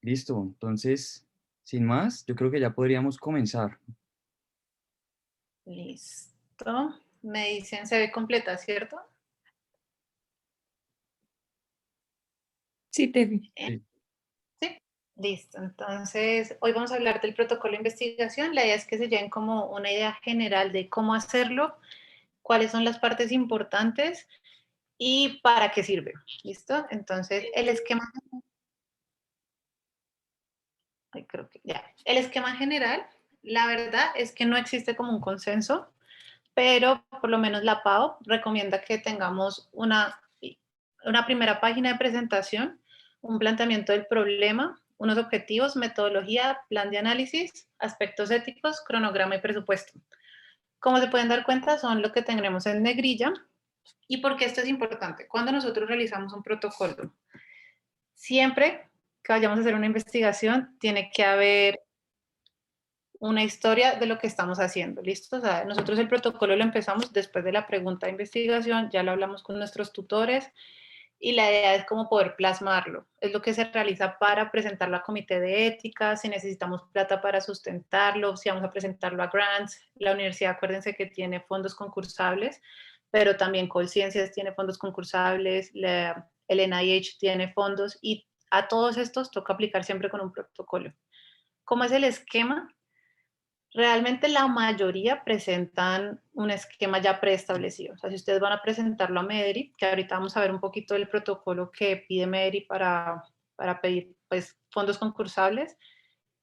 Listo, entonces, sin más, yo creo que ya podríamos comenzar. Listo. Me dicen se ve completa, ¿cierto? Sí, Tefi. Sí. Sí. Listo. Entonces, hoy vamos a hablar del protocolo de investigación. La idea es que se lleven como una idea general de cómo hacerlo, cuáles son las partes importantes y para qué sirve. ¿Listo? Entonces, el esquema, ay, creo que ya. El esquema general, la verdad es que no existe como un consenso, pero por lo menos la PAO recomienda que tengamos una primera página de presentación, un planteamiento del problema, unos objetivos, metodología, plan de análisis, aspectos éticos, cronograma y presupuesto. Como se pueden dar cuenta, son lo que tendremos en negrilla. ¿Y por qué esto es importante? Cuando nosotros realizamos un protocolo, siempre que vayamos a hacer una investigación, tiene que haber una historia de lo que estamos haciendo, ¿listo? O sea, nosotros el protocolo lo empezamos después de la pregunta de investigación, ya lo hablamos con nuestros tutores y la idea es como poder plasmarlo. Es lo que se realiza para presentarlo a comité de ética, si necesitamos plata para sustentarlo, si vamos a presentarlo a grants. La universidad, acuérdense que tiene fondos concursables, pero también Colciencias tiene fondos concursables, el NIH tiene fondos y a todos estos toca aplicar siempre con un protocolo. ¿Cómo es el esquema? Realmente la mayoría presentan un esquema ya preestablecido. O sea, si ustedes van a presentarlo a MEDRI, que ahorita vamos a ver un poquito del protocolo que pide MEDRI para pedir pues, fondos concursables,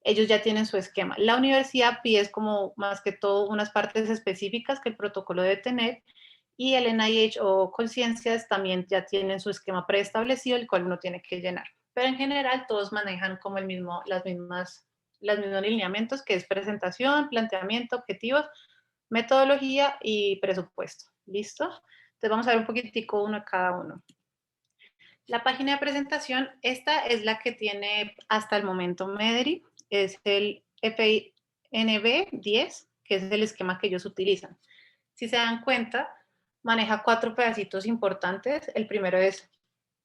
ellos ya tienen su esquema. La universidad pide como más que todo unas partes específicas que el protocolo debe tener y el NIH o Conciencias también ya tienen su esquema preestablecido, el cual uno tiene que llenar. Pero en general todos manejan como los mismos lineamientos, que es presentación, planteamiento, objetivos, metodología y presupuesto. ¿Listo? Entonces vamos a ver un poquitico uno a cada uno. La página de presentación, esta es la que tiene hasta el momento MEDRI, es el FINB 10, que es el esquema que ellos utilizan. Si se dan cuenta, maneja 4 pedacitos importantes. El primero es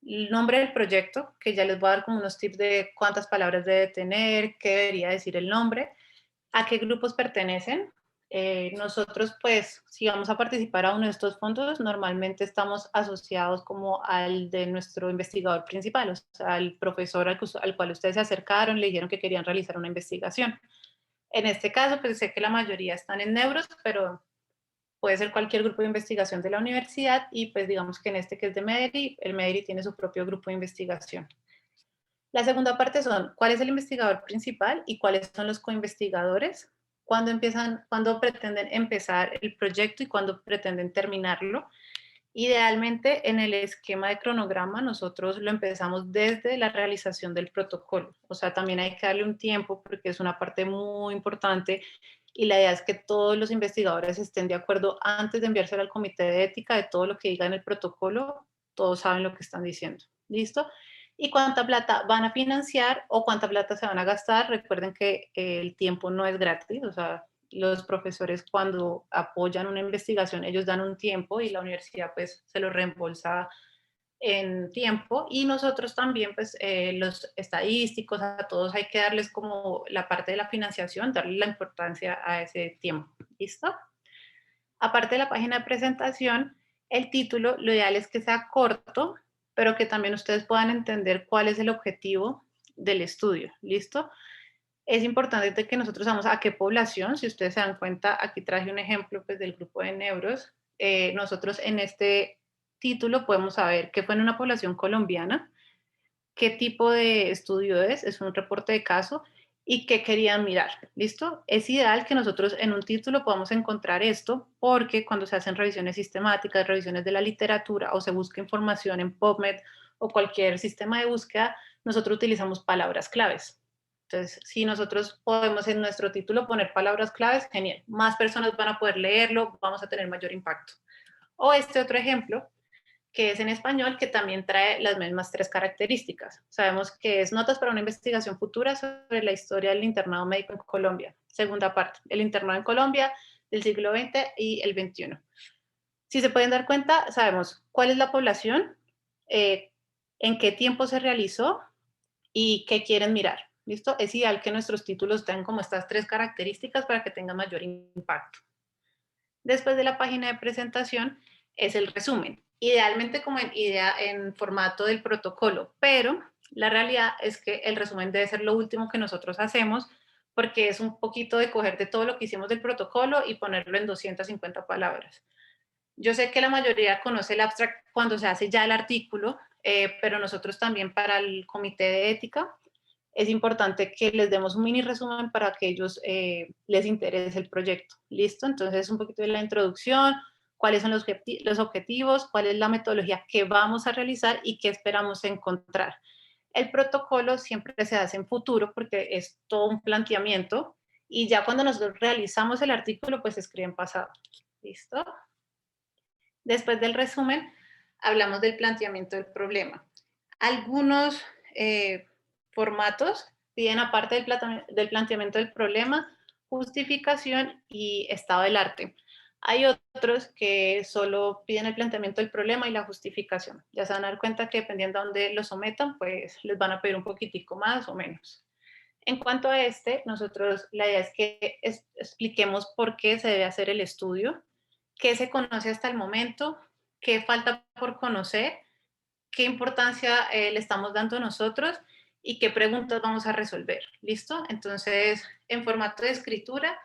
el nombre del proyecto, que ya les voy a dar como unos tips de cuántas palabras debe tener, qué debería decir el nombre, a qué grupos pertenecen. Nosotros, pues, si vamos a participar a uno de estos fondos, normalmente estamos asociados como al de nuestro investigador principal, o sea, al profesor al cual ustedes se acercaron, le dijeron que querían realizar una investigación. En este caso, pues sé que la mayoría están en neuros, pero puede ser cualquier grupo de investigación de la universidad y pues digamos que en este que es de MEDRI, el MEDRI tiene su propio grupo de investigación. La segunda parte son cuál es el investigador principal y cuáles son los coinvestigadores, cuándo pretenden empezar el proyecto y cuándo pretenden terminarlo. Idealmente, en el esquema de cronograma, nosotros lo empezamos desde la realización del protocolo. O sea, también hay que darle un tiempo porque es una parte muy importante y la idea es que todos los investigadores estén de acuerdo antes de enviárselo al comité de ética de todo lo que diga en el protocolo, todos saben lo que están diciendo. ¿Listo? Y cuánta plata van a financiar o cuánta plata se van a gastar. Recuerden que el tiempo no es gratis, o sea, los profesores cuando apoyan una investigación, ellos dan un tiempo y la universidad pues se lo reembolsa en tiempo y nosotros también pues los estadísticos, a todos hay que darles como la parte de la financiación, darle la importancia a ese tiempo. ¿Listo? Aparte de la página de presentación, el título, lo ideal es que sea corto, pero que también ustedes puedan entender cuál es el objetivo del estudio. ¿Listo? Es importante que nosotros sabemos a qué población, si ustedes se dan cuenta, aquí traje un ejemplo pues, del grupo de neuros. Nosotros en este título podemos saber qué fue en una población colombiana, qué tipo de estudio es un reporte de caso y qué querían mirar. ¿Listo? Es ideal que nosotros en un título podamos encontrar esto porque cuando se hacen revisiones sistemáticas, revisiones de la literatura o se busca información en PubMed o cualquier sistema de búsqueda, nosotros utilizamos palabras claves. Entonces, si nosotros podemos en nuestro título poner palabras claves, genial. Más personas van a poder leerlo, vamos a tener mayor impacto. O este otro ejemplo, que es en español, que también trae las mismas 3 características. Sabemos que es notas para una investigación futura sobre la historia del internado médico en Colombia. Segunda parte, el internado en Colombia del siglo XX y el XXI. Si se pueden dar cuenta, sabemos cuál es la población, en qué tiempo se realizó y qué quieren mirar. ¿Listo? Es ideal que nuestros títulos tengan como estas 3 características para que tengan mayor impacto. Después de la página de presentación es el resumen, idealmente como en formato del protocolo, pero la realidad es que el resumen debe ser lo último que nosotros hacemos porque es un poquito de coger de todo lo que hicimos del protocolo y ponerlo en 250 palabras. Yo sé que la mayoría conoce el abstract cuando se hace ya el artículo, pero nosotros también para el comité de ética es importante que les demos un mini resumen para que ellos les interese el proyecto. ¿Listo? Entonces, un poquito de la introducción, cuáles son los objetivos, cuál es la metodología que vamos a realizar y qué esperamos encontrar. El protocolo siempre se hace en futuro porque es todo un planteamiento y ya cuando nosotros realizamos el artículo, pues se escribe en pasado. ¿Listo? Después del resumen, hablamos del planteamiento del problema. Algunos formatos piden, aparte del planteamiento del problema, justificación y estado del arte. Hay otros que solo piden el planteamiento del problema y la justificación. Ya se van a dar cuenta que dependiendo de dónde lo sometan, pues les van a pedir un poquitico más o menos. En cuanto a este, nosotros la idea es que expliquemos por qué se debe hacer el estudio, qué se conoce hasta el momento, qué falta por conocer, qué importancia le estamos dando nosotros y qué preguntas vamos a resolver. ¿Listo? Entonces, en formato de escritura,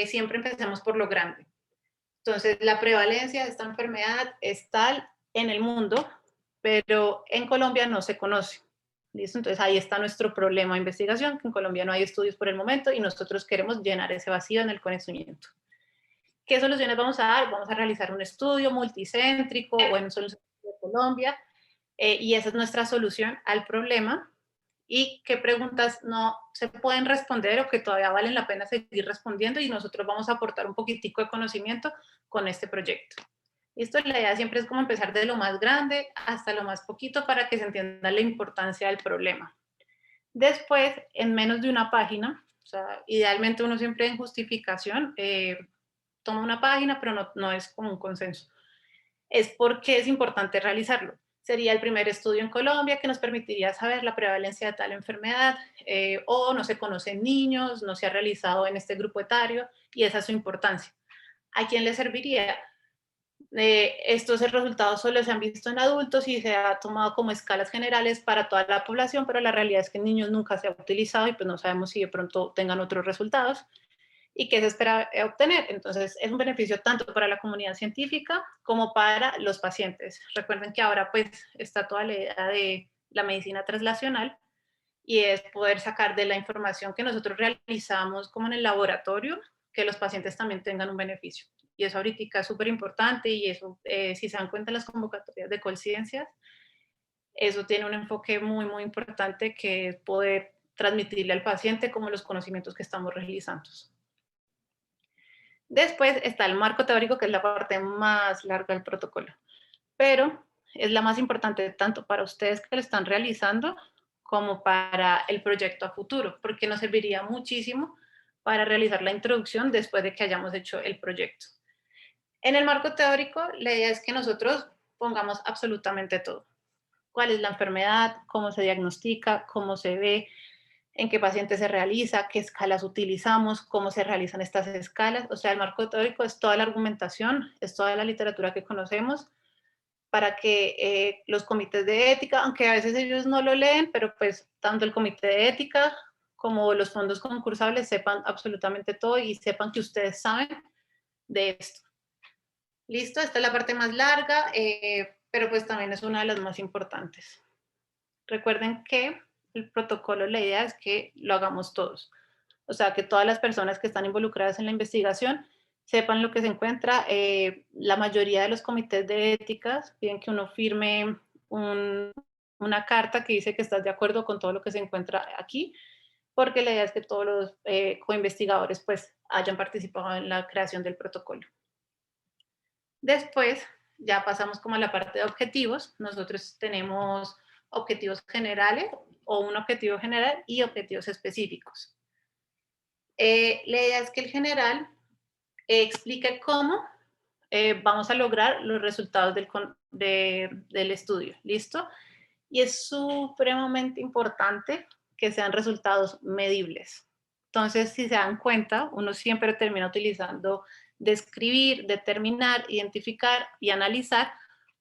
siempre empecemos por lo grande. Entonces, la prevalencia de esta enfermedad es tal en el mundo, pero en Colombia no se conoce. ¿Listo? Entonces, ahí está nuestro problema de investigación, que en Colombia no hay estudios por el momento y nosotros queremos llenar ese vacío en el conocimiento. ¿Qué soluciones vamos a dar? Vamos a realizar un estudio multicéntrico, bueno, son los de Colombia, y esa es nuestra solución al problema. Y qué preguntas no se pueden responder o que todavía valen la pena seguir respondiendo y nosotros vamos a aportar un poquitico de conocimiento con este proyecto. Esto, la idea siempre es como empezar de lo más grande hasta lo más poquito para que se entienda la importancia del problema. Después, en menos de una página, o sea, idealmente uno siempre en justificación toma una página, pero no es como un consenso. Es porque es importante realizarlo. Sería el primer estudio en Colombia que nos permitiría saber la prevalencia de tal enfermedad, o no se conoce en niños, no se ha realizado en este grupo etario, y esa es su importancia. ¿A quién le serviría? Estos resultados solo se han visto en adultos y se ha tomado como escalas generales para toda la población, pero la realidad es que en niños nunca se ha utilizado y pues no sabemos si de pronto tengan otros resultados y qué se espera obtener. Entonces, es un beneficio tanto para la comunidad científica como para los pacientes. Recuerden que ahora pues está toda la idea de la medicina translacional y es poder sacar de la información que nosotros realizamos como en el laboratorio, que los pacientes también tengan un beneficio. Y eso ahorita es súper importante y eso, si se dan cuenta en las convocatorias de Colciencias, eso tiene un enfoque muy, muy importante que es poder transmitirle al paciente como los conocimientos que estamos realizando. Después está el marco teórico, que es la parte más larga del protocolo, pero es la más importante tanto para ustedes que lo están realizando como para el proyecto a futuro, porque nos serviría muchísimo para realizar la introducción después de que hayamos hecho el proyecto. En el marco teórico, la idea es que nosotros pongamos absolutamente todo. ¿Cuál es la enfermedad? ¿Cómo se diagnostica? ¿Cómo se ve? En qué pacientes se realiza, qué escalas utilizamos, cómo se realizan estas escalas. O sea, el marco teórico es toda la argumentación, es toda la literatura que conocemos para que los comités de ética, aunque a veces ellos no lo leen, pero pues tanto el comité de ética como los fondos concursables sepan absolutamente todo y sepan que ustedes saben de esto. Listo, esta es la parte más larga, pero pues también es una de las más importantes. Recuerden que el protocolo, la idea es que lo hagamos todos. O sea, que todas las personas que están involucradas en la investigación sepan lo que se encuentra. La mayoría de los comités de éticas piden que uno firme una carta que dice que estás de acuerdo con todo lo que se encuentra aquí, porque la idea es que todos los coinvestigadores pues hayan participado en la creación del protocolo. Después ya pasamos como a la parte de objetivos. Nosotros tenemos objetivos generales o un objetivo general y objetivos específicos. La idea es que el general explique cómo vamos a lograr los resultados del estudio. ¿Listo? y es supremamente importante que sean resultados medibles. Entonces, si se dan cuenta, uno siempre termina utilizando describir, determinar, identificar y analizar,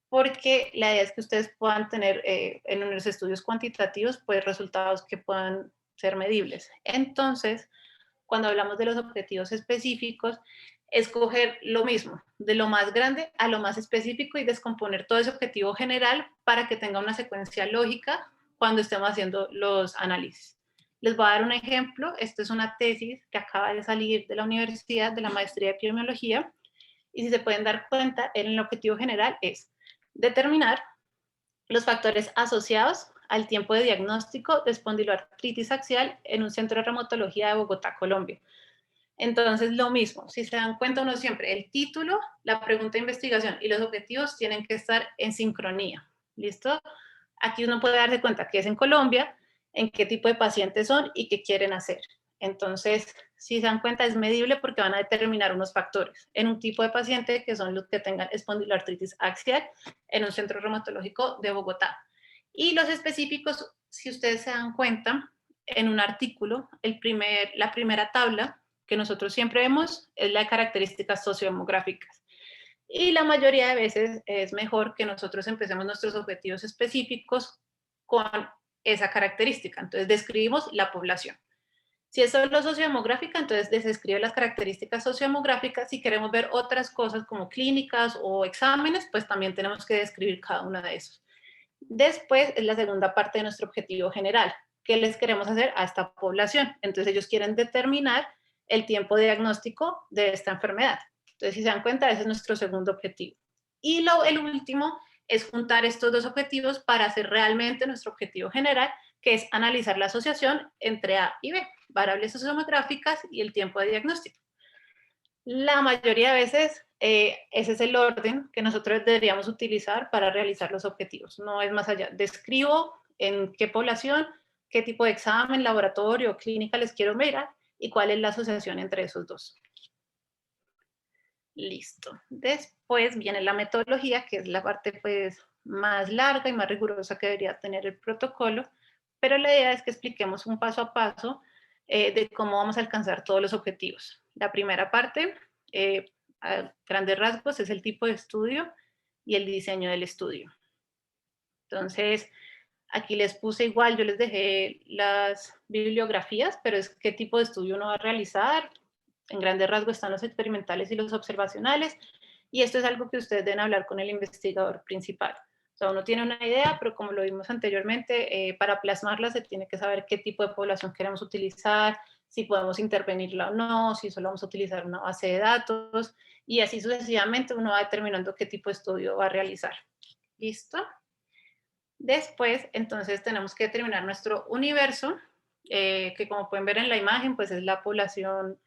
porque la idea es que ustedes puedan tener en los estudios cuantitativos pues resultados que puedan ser medibles. Entonces, cuando hablamos de los objetivos específicos, escoger lo mismo, de lo más grande a lo más específico y descomponer todo ese objetivo general para que tenga una secuencia lógica cuando estemos haciendo los análisis. Les voy a dar un ejemplo. Esta es una tesis que acaba de salir de la universidad, de la maestría de epidemiología, y si se pueden dar cuenta, el objetivo general es determinar los factores asociados al tiempo de diagnóstico de espondiloartritis axial en un centro de reumatología de Bogotá, Colombia. Entonces, lo mismo, si se dan cuenta uno siempre, el título, la pregunta de investigación y los objetivos tienen que estar en sincronía. ¿Listo? Aquí uno puede darse cuenta que es en Colombia, en qué tipo de pacientes son y qué quieren hacer. Entonces, si se dan cuenta, es medible porque van a determinar unos factores en un tipo de paciente que son los que tengan espondiloartritis axial en un centro reumatológico de Bogotá. Y los específicos, si ustedes se dan cuenta, en un artículo, la primera tabla que nosotros siempre vemos es la de características sociodemográficas. Y la mayoría de veces es mejor que nosotros empecemos nuestros objetivos específicos con esa característica. Entonces, describimos la población. Si es solo sociodemográfica, entonces describe las características sociodemográficas. Si queremos ver otras cosas como clínicas o exámenes, pues también tenemos que describir cada una de esos. Después es la segunda parte de nuestro objetivo general. ¿Qué les queremos hacer a esta población? Entonces ellos quieren determinar el tiempo de diagnóstico de esta enfermedad. Entonces, si se dan cuenta, ese es nuestro segundo objetivo. Y el último es juntar estos dos objetivos para hacer realmente nuestro objetivo general, que es analizar la asociación entre A y B, variables sociodemográficas y el tiempo de diagnóstico. La mayoría de veces ese es el orden que nosotros deberíamos utilizar para realizar los objetivos. No es más allá. Describo en qué población, qué tipo de examen, laboratorio, clínica les quiero mirar y cuál es la asociación entre esos dos. Listo. Después viene la metodología, que es la parte pues más larga y más rigurosa que debería tener el protocolo, pero la idea es que expliquemos un paso a paso de cómo vamos a alcanzar todos los objetivos. La primera parte, a grandes rasgos, es el tipo de estudio y el diseño del estudio. Entonces, aquí les puse igual, yo les dejé las bibliografías, pero es qué tipo de estudio uno va a realizar. En grandes rasgos están los experimentales y los observacionales, y esto es algo que ustedes deben hablar con el investigador principal. O sea, uno tiene una idea, pero como lo vimos anteriormente, para plasmarla se tiene que saber qué tipo de población queremos utilizar, si podemos intervenirla o no, si solo vamos a utilizar una base de datos, y así sucesivamente uno va determinando qué tipo de estudio va a realizar. ¿Listo? Después, entonces, tenemos que determinar nuestro universo, que como pueden ver en la imagen, pues es la población,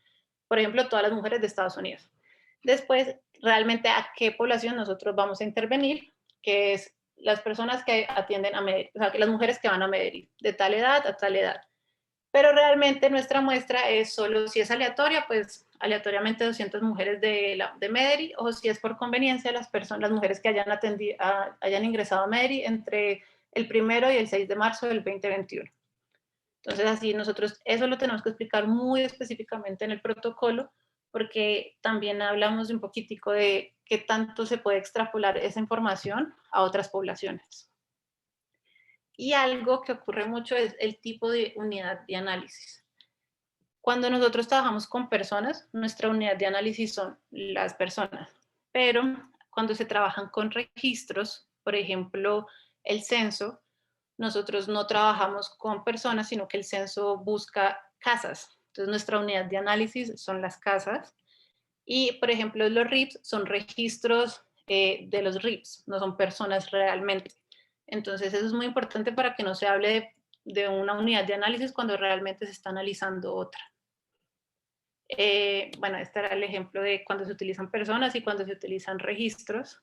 por ejemplo, todas las mujeres de Estados Unidos. Después, realmente a qué población nosotros vamos a intervenir, que es las personas que atienden a Medellín, o sea, que las mujeres que van a Medellín, de tal edad a tal edad. Pero realmente nuestra muestra es solo, si es aleatoria, pues aleatoriamente 200 mujeres de Medellín, o si es por conveniencia, las mujeres que hayan ingresado a Medellín entre el 1 y el 6 de marzo del 2021. Entonces, así nosotros eso lo tenemos que explicar muy específicamente en el protocolo, porque también hablamos de un poquitico de qué tanto se puede extrapolar esa información a otras poblaciones. Y algo que ocurre mucho es el tipo de unidad de análisis. Cuando nosotros trabajamos con personas, nuestra unidad de análisis son las personas, pero cuando se trabajan con registros, por ejemplo, el censo, nosotros no trabajamos con personas, sino que el censo busca casas. Entonces, nuestra unidad de análisis son las casas. Y, por ejemplo, los RIPS son registros de los RIPS, no son personas realmente. Entonces, eso es muy importante para que no se hable de una unidad de análisis cuando realmente se está analizando otra. Bueno, este era el ejemplo de cuando se utilizan personas y cuando se utilizan registros.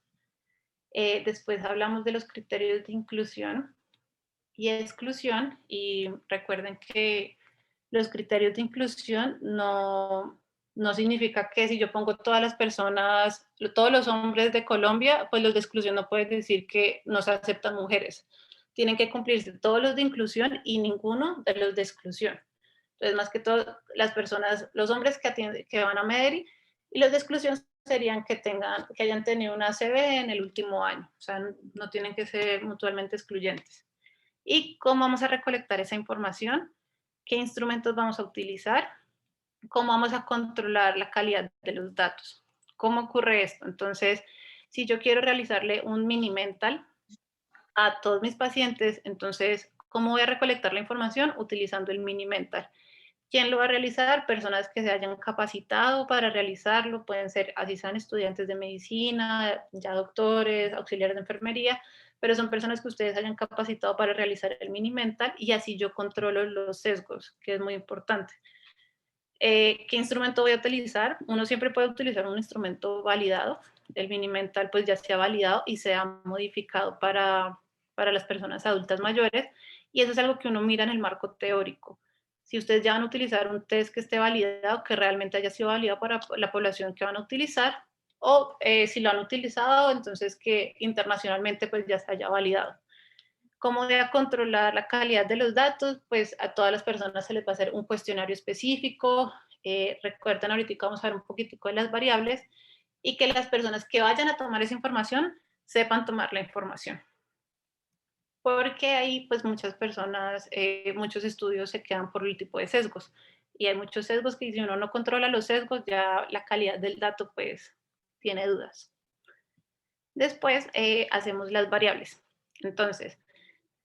Después hablamos de los criterios de inclusión y exclusión, y recuerden que los criterios de inclusión no significa que si yo pongo todas las personas, todos los hombres de Colombia, pues los de exclusión no pueden decir que no se aceptan mujeres. tienen que cumplirse todos los de inclusión y ninguno de los de exclusión. Entonces, más que todo, las personas, los hombres que van a medir y los de exclusión serían que hayan tenido una ACV en el último año. O sea, no tienen que ser mutuamente excluyentes. ¿Y cómo vamos a recolectar esa información? ¿Qué instrumentos vamos a utilizar? ¿Cómo vamos a controlar la calidad de los datos? ¿Cómo ocurre esto? Entonces, si yo quiero realizarle un mini mental a todos mis pacientes, entonces, ¿cómo voy a recolectar la información? Utilizando el mini mental. ¿Quién lo va a realizar? Personas que se hayan capacitado para realizarlo, pueden ser, así sean estudiantes de medicina, ya doctores, auxiliares de enfermería, pero son personas que ustedes hayan capacitado para realizar el mini mental y así yo controlo los sesgos, que es muy importante. ¿Qué instrumento voy a utilizar? Uno siempre puede utilizar un instrumento validado. El mini mental pues ya se ha validado y se ha modificado para las personas adultas mayores y eso es algo que uno mira en el marco teórico. Si ustedes ya van a utilizar un test que esté validado, que realmente haya sido validado para la población que van a utilizar, o si lo han utilizado, entonces que internacionalmente pues ya se haya validado. ¿Cómo voy a controlar la calidad de los datos? Pues a todas las personas se les va a hacer un cuestionario específico. Recuerden, ahorita vamos a ver un poquitico de las variables y que las personas que vayan a tomar esa información sepan tomar la información. Porque hay pues muchas personas, muchos estudios se quedan por el tipo de sesgos. Y hay muchos sesgos que si uno no controla los sesgos, ya la calidad del dato pues tiene dudas. Después hacemos las variables. Entonces,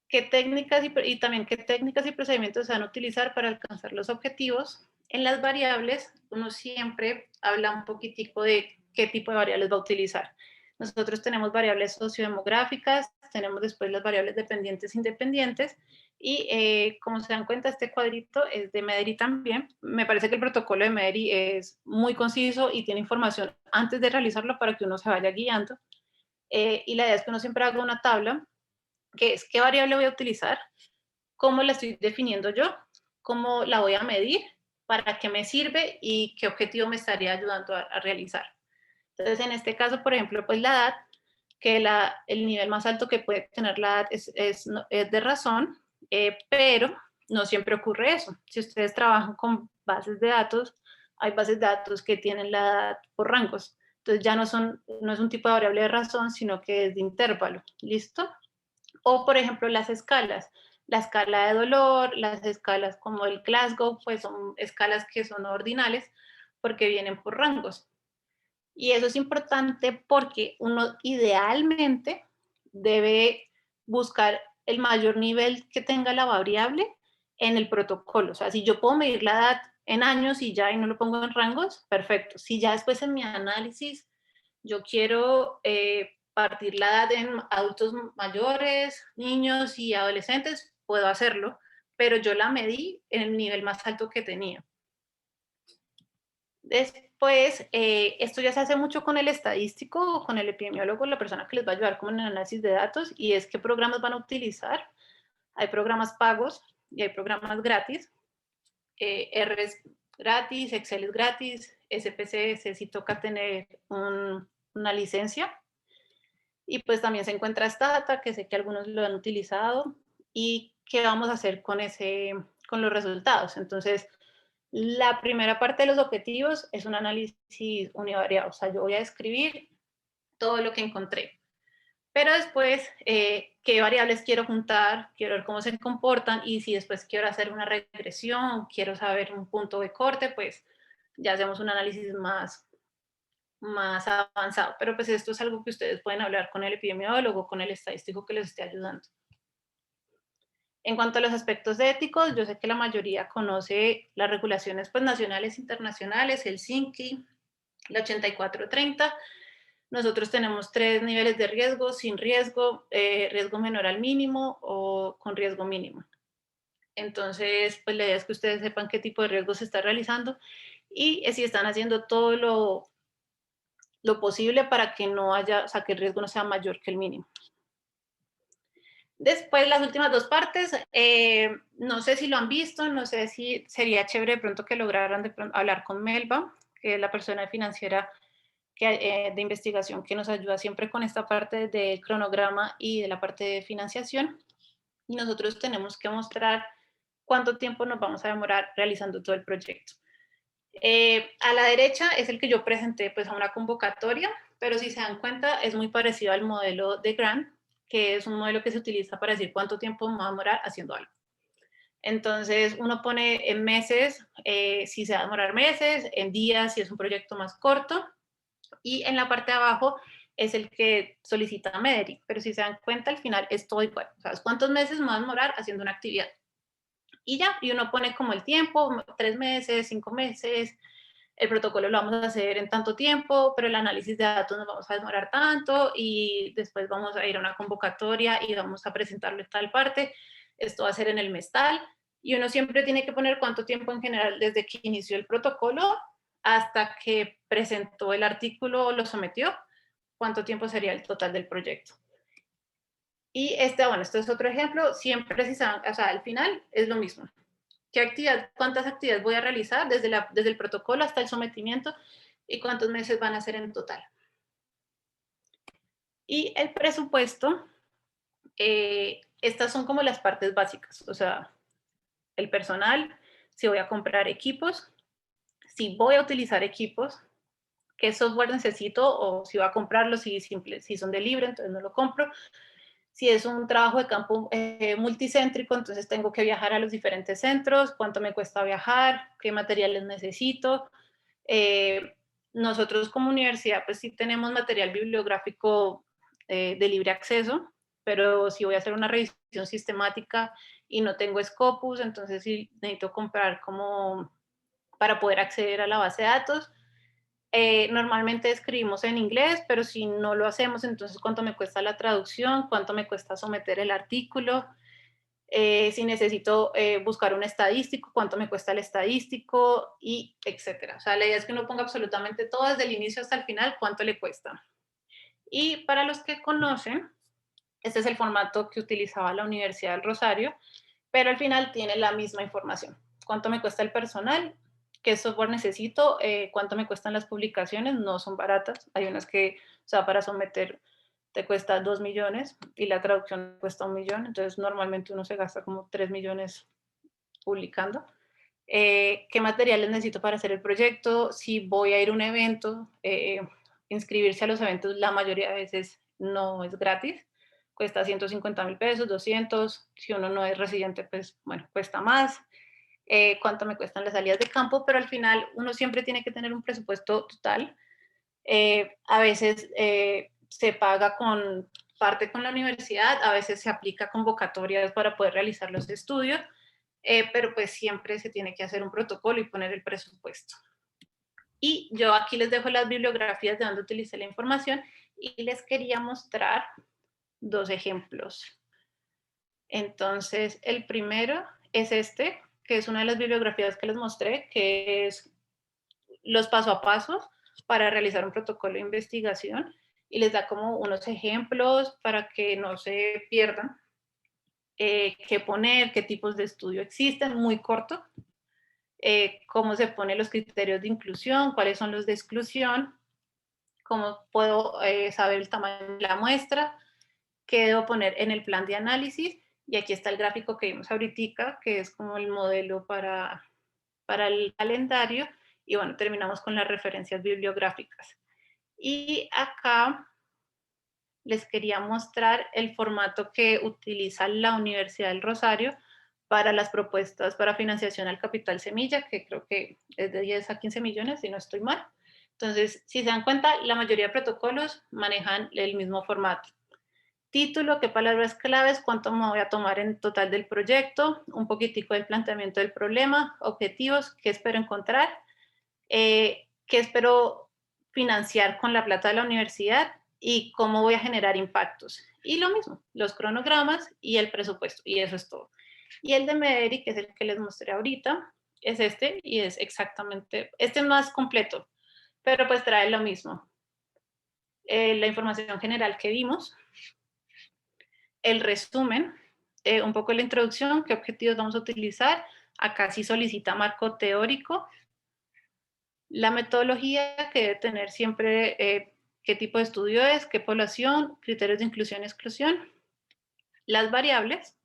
qué técnicas y también qué técnicas y procedimientos se van a utilizar para alcanzar los objetivos. En las variables, uno siempre habla un poquitico de qué tipo de variables va a utilizar. Nosotros tenemos variables sociodemográficas, tenemos después las variables dependientes e independientes, y como se dan cuenta, este cuadrito es de MEDERI también. Me parece que el protocolo de MEDERI es muy conciso y tiene información antes de realizarlo para que uno se vaya guiando. Y la idea es que uno siempre haga una tabla que es qué variable voy a utilizar, cómo la estoy definiendo yo, cómo la voy a medir, para qué me sirve y qué objetivo me estaría ayudando a realizar. Entonces, en este caso, por ejemplo, pues la edad, que el nivel más alto que puede tener la edad es de razón, pero no siempre ocurre eso. Si ustedes trabajan con bases de datos, hay bases de datos que tienen la edad por rangos. Entonces ya no es un tipo de variable de razón, sino que es de intervalo. ¿Listo? O, por ejemplo, las escalas. La escala de dolor, las escalas como el Glasgow, pues son escalas que son ordinales porque vienen por rangos. Y eso es importante porque uno idealmente debe buscar el mayor nivel que tenga la variable en el protocolo. O sea, si yo puedo medir la edad en años y ya y no lo pongo en rangos, perfecto. Si ya después en mi análisis yo quiero partir la edad en adultos mayores, niños y adolescentes, puedo hacerlo, pero yo la medí en el nivel más alto que tenía. Después, esto ya se hace mucho con el estadístico, con el epidemiólogo, la persona que les va a ayudar con el análisis de datos, y es qué programas van a utilizar. Hay programas pagos y hay programas gratis. R es gratis, Excel es gratis, SPSS sí toca tener una licencia. Y pues también se encuentra Stata, que sé que algunos lo han utilizado, y qué vamos a hacer con los resultados. Entonces, la primera parte de los objetivos es un análisis univariado, o sea, yo voy a escribir todo lo que encontré. Pero después, qué variables quiero juntar, quiero ver cómo se comportan y si después quiero hacer una regresión, quiero saber un punto de corte, pues ya hacemos un análisis más avanzado. Pero pues esto es algo que ustedes pueden hablar con el epidemiólogo, con el estadístico que les esté ayudando. En cuanto a los aspectos éticos, yo sé que la mayoría conoce las regulaciones pues, nacionales e internacionales, el CINCI, la 8430. Nosotros tenemos 3 niveles de riesgo, sin riesgo, riesgo menor al mínimo o con riesgo mínimo. Entonces, pues la idea es que ustedes sepan qué tipo de riesgo se está realizando y si están haciendo todo lo posible para que no haya, o sea, que el riesgo no sea mayor que el mínimo. Después, las últimas 2 partes, no sé si lo han visto, no sé si sería chévere de pronto que lograran hablar con Melba, que es la persona financiera de investigación que nos ayuda siempre con esta parte del cronograma y de la parte de financiación. y nosotros tenemos que mostrar cuánto tiempo nos vamos a demorar realizando todo el proyecto. A la derecha es el que yo presenté pues a una convocatoria, pero si se dan cuenta es muy parecido al modelo de Grant, que es un modelo que se utiliza para decir cuánto tiempo me va a demorar haciendo algo. Entonces uno pone en meses, si se va a demorar meses, en días si es un proyecto más corto, y en la parte de abajo es el que solicita Mederic, pero si se dan cuenta al final es todo igual, ¿sabes? ¿Cuántos meses me va a demorar haciendo una actividad? Y ya, y uno pone como el tiempo, 3 meses, 5 meses, el protocolo lo vamos a hacer en tanto tiempo, pero el análisis de datos nos vamos a demorar tanto y después vamos a ir a una convocatoria y vamos a presentarlo en tal parte, esto va a ser en el mes tal, y uno siempre tiene que poner cuánto tiempo en general desde que inició el protocolo hasta que presentó el artículo o lo sometió, cuánto tiempo sería el total del proyecto. Y bueno, esto es otro ejemplo, siempre si saben, o sea, al final es lo mismo. ¿Qué actividad, cuántas actividades voy a realizar desde el protocolo hasta el sometimiento y cuántos meses van a ser en total? Y el presupuesto, estas son como las partes básicas, o sea, el personal, si voy a comprar equipos, si voy a utilizar equipos, qué software necesito o si voy a comprarlos, si son de libre, entonces no lo compro. Si es un trabajo de campo multicéntrico, entonces tengo que viajar a los diferentes centros, cuánto me cuesta viajar, qué materiales necesito. Eh, Nosotros como universidad, pues sí tenemos material bibliográfico de libre acceso, pero si voy a hacer una revisión sistemática y no tengo Scopus, entonces sí necesito comprar como para poder acceder a la base de datos. Normalmente escribimos en inglés, pero si no lo hacemos, entonces cuánto me cuesta la traducción, cuánto me cuesta someter el artículo, si necesito buscar un estadístico, cuánto me cuesta el estadístico, y etcétera. O sea, la idea es que uno ponga absolutamente todo desde el inicio hasta el final, cuánto le cuesta. Y para los que conocen, este es el formato que utilizaba la Universidad del Rosario, pero al final tiene la misma información. ¿Cuánto me cuesta el personal? ¿Qué software necesito? ¿Cuánto me cuestan las publicaciones? No son baratas. Hay unas que, o sea, para someter te cuesta 2 millones y la traducción cuesta 1 millón. Entonces, normalmente uno se gasta como 3 millones publicando. ¿Qué materiales necesito para hacer el proyecto? Si voy a ir a un evento, inscribirse a los eventos la mayoría de veces no es gratis, cuesta 150.000 pesos, 200, si uno no es residente, pues bueno, cuesta más. Cuánto me cuestan las salidas de campo, pero al final uno siempre tiene que tener un presupuesto total. A veces se paga con parte con la universidad, a veces se aplica convocatorias para poder realizar los estudios, pero pues siempre se tiene que hacer un protocolo y poner el presupuesto. Y yo aquí les dejo las bibliografías de donde utilicé la información y les quería mostrar 2 ejemplos. Entonces, el primero es este, que es una de las bibliografías que les mostré, que es los paso a pasos para realizar un protocolo de investigación y les da como unos ejemplos para que no se pierdan qué poner, qué tipos de estudio existen, muy corto, cómo se ponen los criterios de inclusión, cuáles son los de exclusión, cómo puedo saber el tamaño de la muestra, qué debo poner en el plan de análisis, y aquí está el gráfico que vimos ahorita, que es como el modelo para el calendario, y bueno, terminamos con las referencias bibliográficas. Y acá les quería mostrar el formato que utiliza la Universidad del Rosario para las propuestas para financiación al capital semilla, que creo que es de 10 a 15 millones, si no estoy mal. Entonces, si se dan cuenta, la mayoría de protocolos manejan el mismo formato. Título, qué palabras claves, cuánto me voy a tomar en total del proyecto, un poquitico del planteamiento del problema, objetivos, qué espero encontrar, qué espero financiar con la plata de la universidad y cómo voy a generar impactos. Y lo mismo, los cronogramas y el presupuesto, y eso es todo. Y el de Mederic, que es el que les mostré ahorita, es este, y es exactamente, este es más completo, pero pues trae lo mismo. La información general que vimos, el resumen, un poco la introducción, qué objetivos vamos a utilizar, acá sí solicita marco teórico, la metodología que debe tener siempre qué tipo de estudio es, qué población, criterios de inclusión y exclusión, las variables,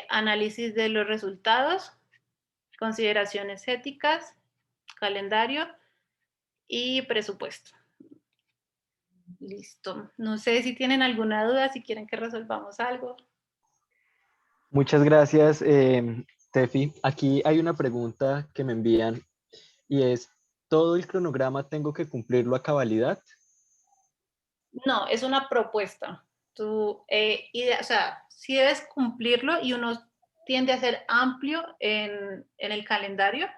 análisis de los resultados, consideraciones éticas, calendario y presupuesto. Listo. No sé si tienen alguna duda, si quieren que resolvamos algo. Muchas gracias, Tefi. Aquí hay una pregunta que me envían y es, ¿todo el cronograma tengo que cumplirlo a cabalidad? No, es una propuesta. O sea, sí debes cumplirlo y uno tiende a ser amplio en el calendario.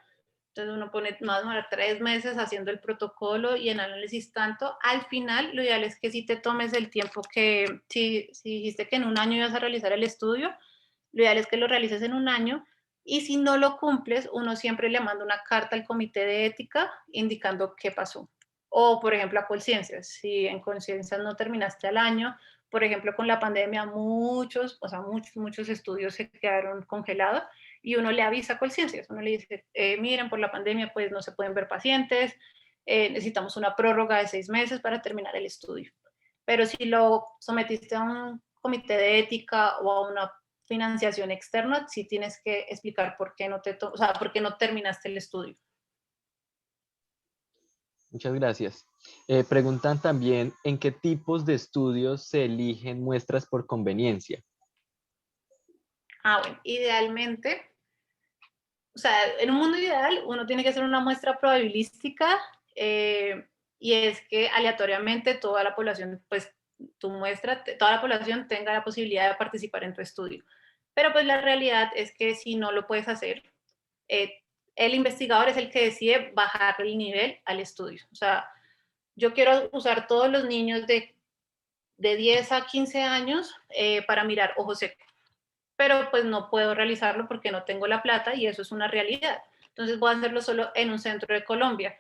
Entonces uno pone más o menos 3 meses haciendo el protocolo y en análisis tanto. Al final, lo ideal es que si te tomes el tiempo que, si dijiste que en un año ibas a realizar el estudio, lo ideal es que lo realices en un año y si no lo cumples, uno siempre le manda una carta al comité de ética indicando qué pasó. O, por ejemplo, a Colciencias, si en Colciencias no terminaste al año, por ejemplo, con la pandemia muchos estudios se quedaron congelados y uno le avisa a Colciencias, uno le dice, miren, por la pandemia pues no se pueden ver pacientes, necesitamos una prórroga de 6 meses para terminar el estudio. Pero si lo sometiste a un comité de ética o a una financiación externa, sí tienes que explicar por qué no o sea, por qué no terminaste el estudio. Muchas gracias. Preguntan también, ¿en qué tipos de estudios se eligen muestras por conveniencia? Bueno, idealmente, o sea, en un mundo ideal uno tiene que hacer una muestra probabilística y es que aleatoriamente toda la población, pues tu muestra, toda la población tenga la posibilidad de participar en tu estudio. Pero pues la realidad es que si no lo puedes hacer, eh, el investigador es el que decide bajar el nivel al estudio. O sea, yo quiero usar todos los niños de 10 a 15 años para mirar ojos secos, pero pues no puedo realizarlo porque no tengo la plata y eso es una realidad. Entonces voy a hacerlo solo en un centro de Colombia.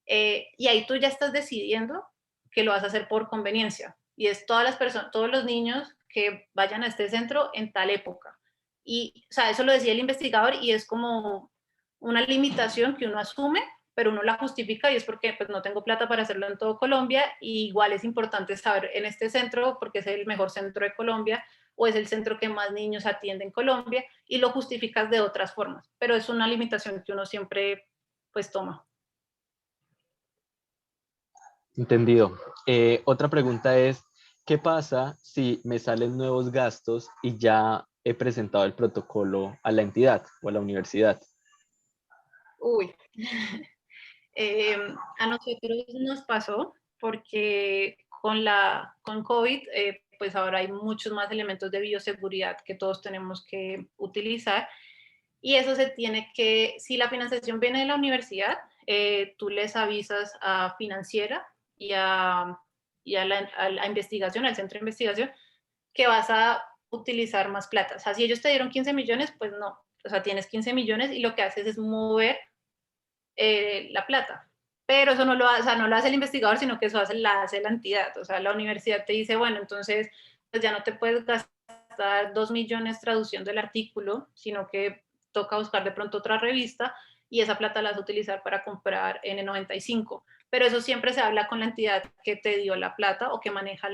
Y ahí tú ya estás decidiendo que lo vas a hacer por conveniencia. Y es todas las personas, todos los niños que vayan a este centro en tal época. Y, o sea, eso lo decía el investigador y es como una limitación que uno asume, pero uno la justifica y es porque pues, no tengo plata para hacerlo en todo Colombia. Y igual es importante saber en este centro, porque es el mejor centro de Colombia o es el centro que más niños atiende en Colombia y lo justificas de otras formas. Pero es una limitación que uno siempre pues toma. Entendido. Otra pregunta es, ¿qué pasa si me salen nuevos gastos y ya he presentado el protocolo a la entidad o a la universidad? Uy, a nosotros nos pasó porque con COVID, pues ahora hay muchos más elementos de bioseguridad que todos tenemos que utilizar y eso se tiene que, si la financiación viene de la universidad, tú les avisas a financiera y a la investigación, al centro de investigación, que vas a utilizar más plata. O sea, si ellos te dieron 15 millones, pues no. O sea, tienes 15 millones y lo que haces es mover la plata. Pero eso no lo, o sea, no lo hace el investigador, sino que eso hace la entidad. O sea, la universidad te dice, bueno, entonces pues ya no te puedes gastar 2 millones traduciendo el artículo, sino que toca buscar de pronto otra revista y esa plata la vas a utilizar para comprar N95. Pero eso siempre se habla con la entidad que te dio la plata o que maneja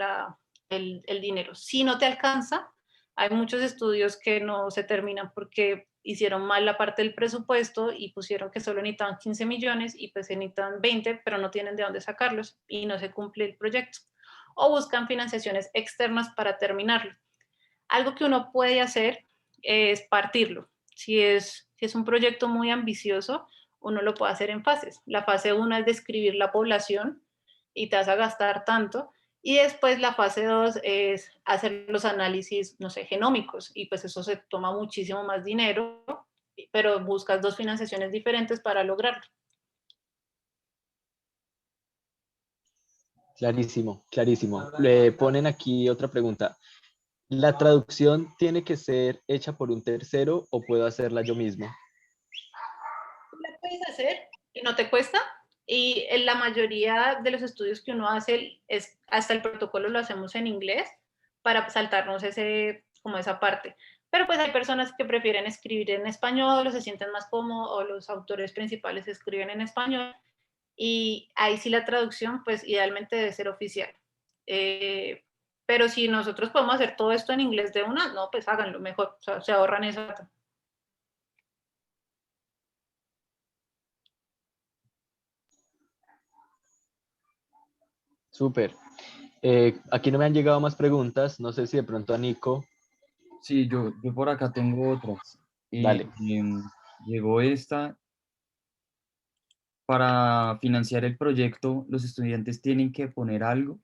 el dinero. Si no te alcanza, hay muchos estudios que no se terminan porque hicieron mal la parte del presupuesto y pusieron que solo necesitaban 15 millones y pues se necesitan 20, pero no tienen de dónde sacarlos y no se cumple el proyecto. O buscan financiaciones externas para terminarlo. Algo que uno puede hacer es partirlo. Si es un proyecto muy ambicioso, uno lo puede hacer en fases. La fase 1 es describir la población y te vas a gastar tanto. Y después la fase 2 es hacer los análisis, no sé, genómicos. Y pues eso se toma muchísimo más dinero, pero buscas dos financiaciones diferentes para lograrlo. Clarísimo, clarísimo. Le ponen aquí otra pregunta. ¿La traducción tiene que ser hecha por un tercero o puedo hacerla yo mismo? La puedes hacer y no te cuesta. Y en la mayoría de los estudios que uno hace, es, hasta el protocolo lo hacemos en inglés para saltarnos como esa parte. Pero pues hay personas que prefieren escribir en español o se sienten más cómodos o los autores principales escriben en español y ahí sí la traducción pues idealmente debe ser oficial. Pero si nosotros podemos hacer todo esto en inglés de una, no, pues háganlo mejor, o sea, se ahorran esa. Súper. Aquí no me han llegado más preguntas. No sé si de pronto a Nico. Sí, yo por acá tengo otras. Dale. Llegó esta. Para financiar el proyecto, los estudiantes tienen que poner algo.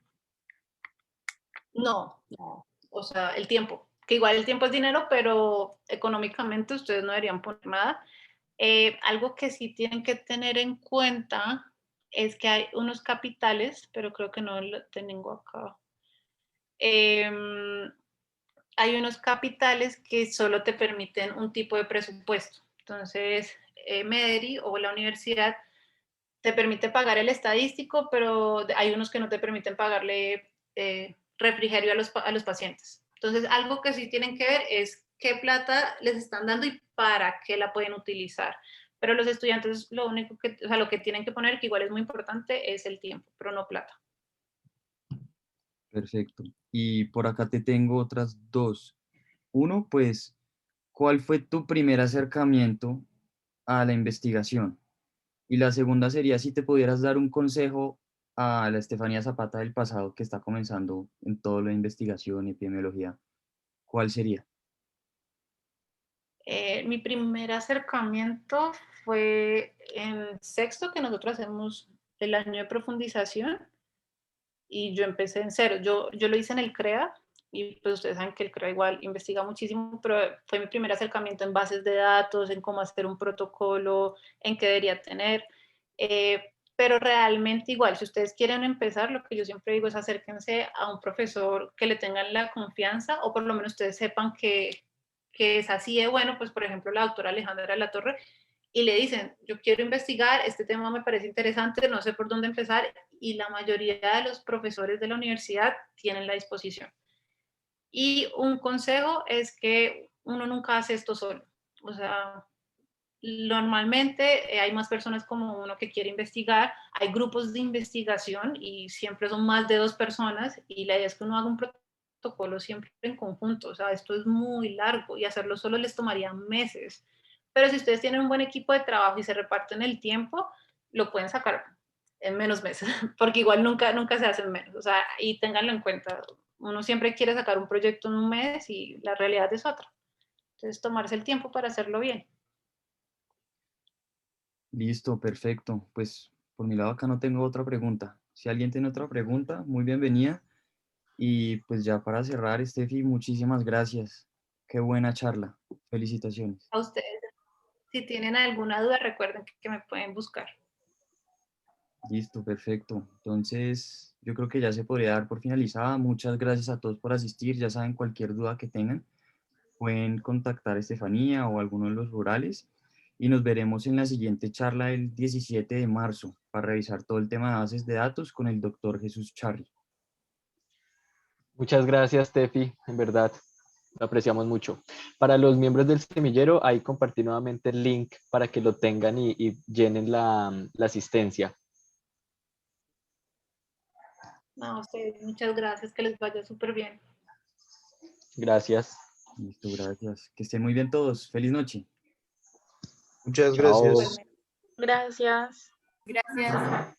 No, no, o sea, el tiempo, que igual el tiempo es dinero, pero económicamente ustedes no deberían poner nada. Algo que sí tienen que tener en cuenta es que hay unos capitales, pero creo que no lo tengo acá. Hay unos capitales que solo te permiten un tipo de presupuesto. Entonces, MEDERI o la universidad te permite pagar el estadístico, pero hay unos que no te permiten pagarle refrigerio a los pacientes. Entonces, algo que sí tienen que ver es qué plata les están dando y para qué la pueden utilizar. Pero los estudiantes lo único que, o sea, lo que tienen que poner, que igual es muy importante, es el tiempo, pero no plata. Perfecto. Y por acá te tengo otras dos. Uno, pues, ¿cuál fue tu primer acercamiento a la investigación? Y la segunda sería si te pudieras dar un consejo a la Estefanía Zapata del pasado que está comenzando en todo lo de investigación y epidemiología, ¿cuál sería? Mi primer acercamiento fue en sexto, que nosotros hacemos el año de profundización, y yo empecé en cero. Yo lo hice en el CREA, y pues ustedes saben que el CREA igual investiga muchísimo, pero fue mi primer acercamiento en bases de datos, en cómo hacer un protocolo, en qué debería tener. Pero realmente igual, si ustedes quieren empezar, lo que yo siempre digo es acérquense a un profesor que le tengan la confianza, o por lo menos ustedes sepan que es así de bueno, pues por ejemplo la doctora Alejandra de la Torre, y le dicen, yo quiero investigar, este tema me parece interesante, no sé por dónde empezar, y la mayoría de los profesores de la universidad tienen la disposición. Y un consejo es que uno nunca hace esto solo. O sea, normalmente hay más personas como uno que quiere investigar, hay grupos de investigación y siempre son más de 2 personas, y la idea es que uno haga un protocolo siempre en conjunto. O sea, esto es muy largo y hacerlo solo les tomaría meses. Pero si ustedes tienen un buen equipo de trabajo y se reparten el tiempo, lo pueden sacar en menos meses, porque igual nunca se hacen menos. O sea, y ténganlo en cuenta, uno siempre quiere sacar un proyecto en un mes y la realidad es otra. Entonces, tomarse el tiempo para hacerlo bien. Listo, perfecto. Pues por mi lado acá no tengo otra pregunta. Si alguien tiene otra pregunta, muy bienvenida. Y pues ya para cerrar, Estefi, muchísimas gracias. Qué buena charla. Felicitaciones. A ustedes, si tienen alguna duda, recuerden que me pueden buscar. Listo, perfecto. Entonces, yo creo que ya se podría dar por finalizada. Muchas gracias a todos por asistir. Ya saben, cualquier duda que tengan, pueden contactar a Estefanía o a alguno de los rurales. Y nos veremos en la siguiente charla el 17 de marzo para revisar todo el tema de bases de datos con el doctor Jesús Charri. Muchas gracias, Tefi. En verdad, lo apreciamos mucho. Para los miembros del semillero, ahí compartí nuevamente el link para que lo tengan y llenen la asistencia. No, a ustedes, muchas gracias, que les vaya súper bien. Gracias. Listo, gracias. Que estén muy bien todos. Feliz noche. Muchas Chao. gracias. Igualmente. Gracias. Gracias.